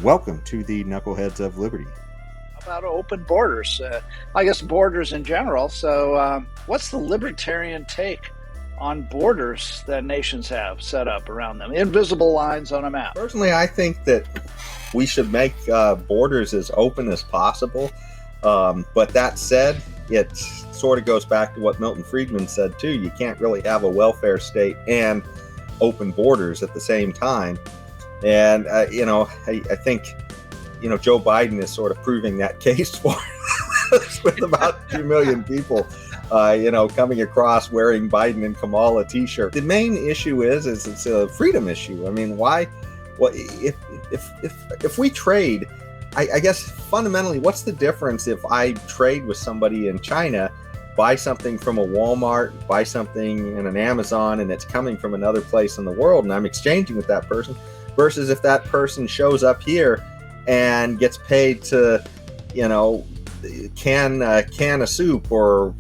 Welcome to the Knuckleheads of Liberty. About open borders. I guess borders in general. So, what's the libertarian take on borders that nations have set up around them? Invisible lines on a map. Personally, I think that we should make borders as open as possible. But that said, it sort of goes back to what Milton Friedman said too. You can't really have a welfare state and open borders at the same time. And, I think, Joe Biden is sort of proving that case for us with about 2 million people, coming across wearing Biden and Kamala t-shirt. The main issue is it's a freedom issue. I mean, why? Well, if we trade, I guess fundamentally, what's the difference if I trade with somebody in China, buy something from a Walmart, buy something in an Amazon, and it's coming from another place in the world, and I'm exchanging with that person, versus if that person shows up here and gets paid to, can a soup or,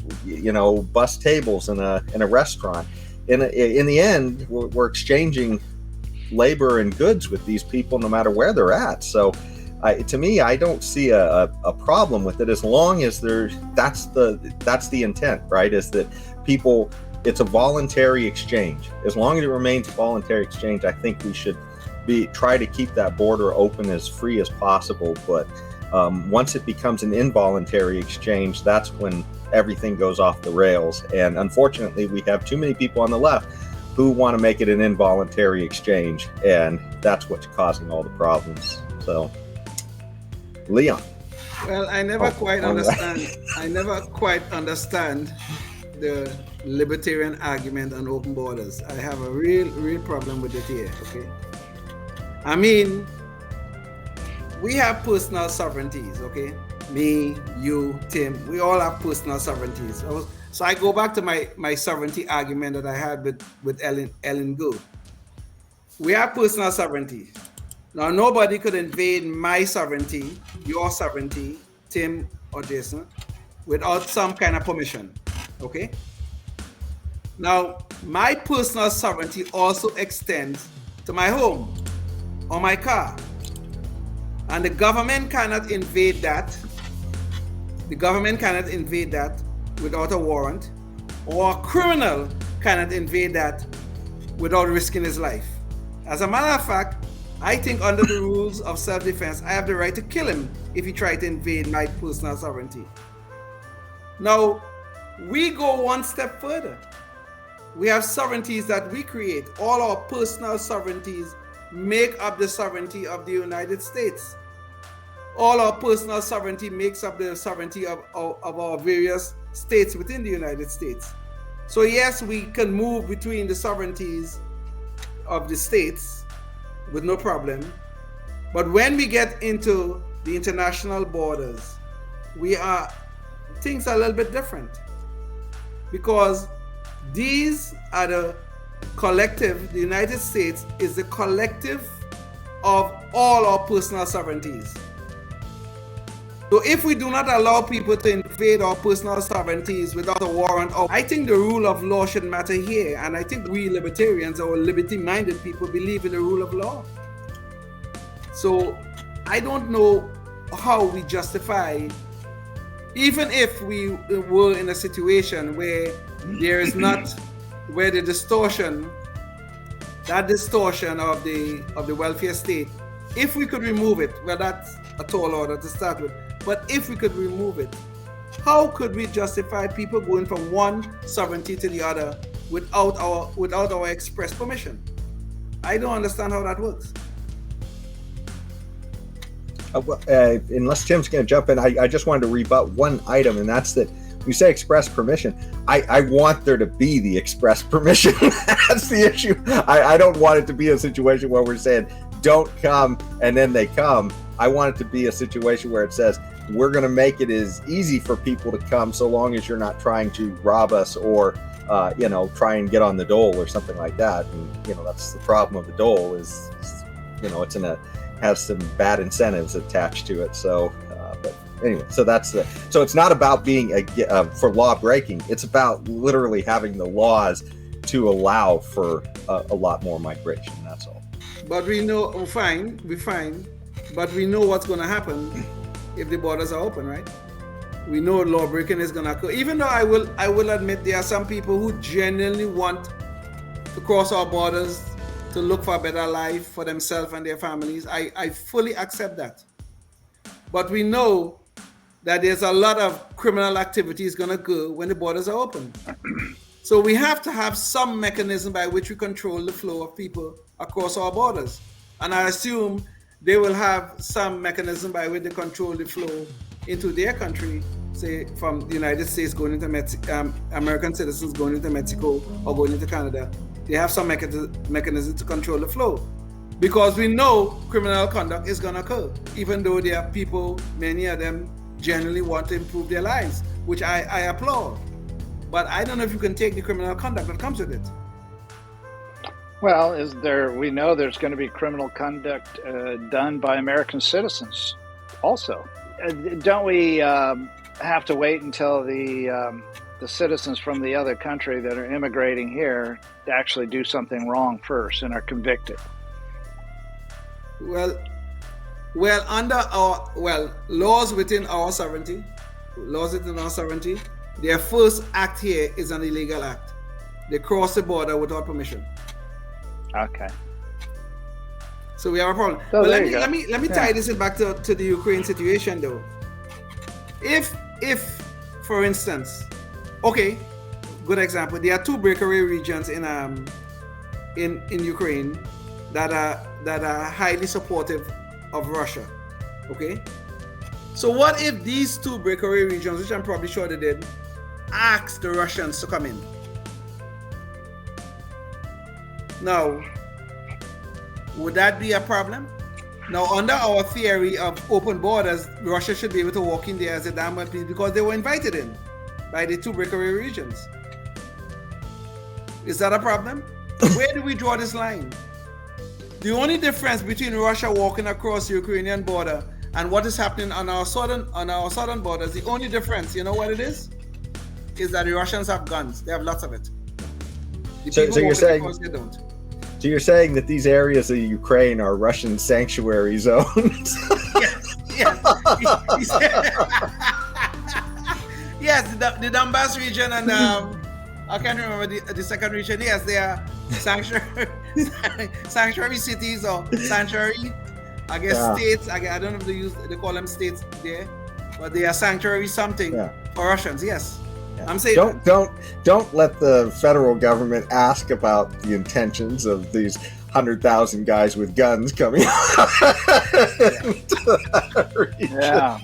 bus tables in a restaurant. In the end, we're exchanging labor and goods with these people no matter where they're at. So to me, I don't see a problem with it as long as that's the intent, right? Is that people, it's a voluntary exchange. As long as it remains a voluntary exchange, I think we should try to keep that border open as free as possible. But once it becomes an involuntary exchange, that's when everything goes off the rails. And unfortunately, we have too many people on the left who want to make it an involuntary exchange, and that's what's causing all the problems. So, Leon. Well, I never quite understand the libertarian argument on open borders. I have a real problem with it here, okay? I mean, we have personal sovereignties, okay? Me, you, Tim, we all have personal sovereignties. So I go back to my sovereignty argument that I had with Ellen Good. We have personal sovereignty. Now, nobody could invade my sovereignty, your sovereignty, Tim or Jason, without some kind of permission, okay? Now, my personal sovereignty also extends to my home or my car. And the government cannot invade that. The government cannot invade that without a warrant, or a criminal cannot invade that without risking his life. As a matter of fact, I think under the rules of self-defense, I have the right to kill him if he tried to invade my personal sovereignty. Now, we go one step further. We have sovereignties that we create. All our personal sovereignties make up the sovereignty of the United States. All our personal sovereignty makes up the sovereignty of our various states within the United States. So yes, we can move between the sovereignties of the states with no problem. But when we get into the international borders, things are a little bit different, because these are the collective. The United States is the collective of all our personal sovereignties. So if we do not allow people to invade our personal sovereignties without a warrant, I think the rule of law should matter here. And I think we libertarians or liberty-minded people believe in the rule of law. So I don't know how we justify, even if we were in a situation where there is not, where the distortion of the welfare state, if we could remove it, well, that's a tall order to start with. But if we could remove it, how could we justify people going from one sovereignty to the other without our express permission? I don't understand how that works. Unless Tim's going to jump in, I just wanted to rebut one item, and that's that you say express permission. I want there to be the express permission. That's the issue. I don't want it to be a situation where we're saying, don't come, and then they come. I want it to be a situation where it says, we're going to make it as easy for people to come so long as you're not trying to rob us or, try and get on the dole or something like that. And, that's the problem with the dole is has some bad incentives attached to it. So, but anyway, so it's not about being for law breaking. It's about literally having the laws to allow for a lot more migration. That's all. But we know, we find but we know what's going to happen if the borders are open, right? We know law breaking is going to occur. Even though I will admit there are some people who genuinely want to cross our borders to look for a better life for themselves and their families. I fully accept that. But we know that there's a lot of criminal activities going to go when the borders are open. So we have to have some mechanism by which we control the flow of people across our borders. And I assume they will have some mechanism by which they control the flow into their country, say from the United States going into Mexico, American citizens going into Mexico or going into Canada. They have some mechanism to control the flow. Because we know criminal conduct is going to occur, even though there are people, many of them genuinely want to improve their lives, which I applaud. But I don't know if you can take the criminal conduct that comes with it. Well, we know there's going to be criminal conduct done by American citizens also. Don't we have to wait until the citizens from the other country that are immigrating here to actually do something wrong first and are convicted? Well, under our laws within our sovereignty, their first act here is an illegal act. They cross the border without permission. Okay. So we have a problem. So but let me tie this back to the Ukraine situation though. If for instance, okay, good example. There are two breakaway regions in Ukraine that are highly supportive of Russia. Okay? So what if these two breakaway regions, which I'm probably sure they did, asked the Russians to come in? Now, would that be a problem? Now, under our theory of open borders, Russia should be able to walk in there as a damn well pleased because they were invited in by the two breakaway regions. Is that a problem? Where do we draw this line? The only difference between Russia walking across the Ukrainian border and what is happening on our southern borders, the only difference, you know what it is that the Russians have guns. They have lots of it. So you're saying they don't. So you're saying that these areas of Ukraine are Russian sanctuary zones? Yes. Yes, the Donbass region and I can't remember the second region. Yes, they are sanctuary cities or sanctuary, I guess, states. I don't know if they call them states there, but they are sanctuary something for Russians. Yes. Yeah. I'm saying don't let the federal government ask about the intentions of these 100,000 guys with guns coming. Yeah.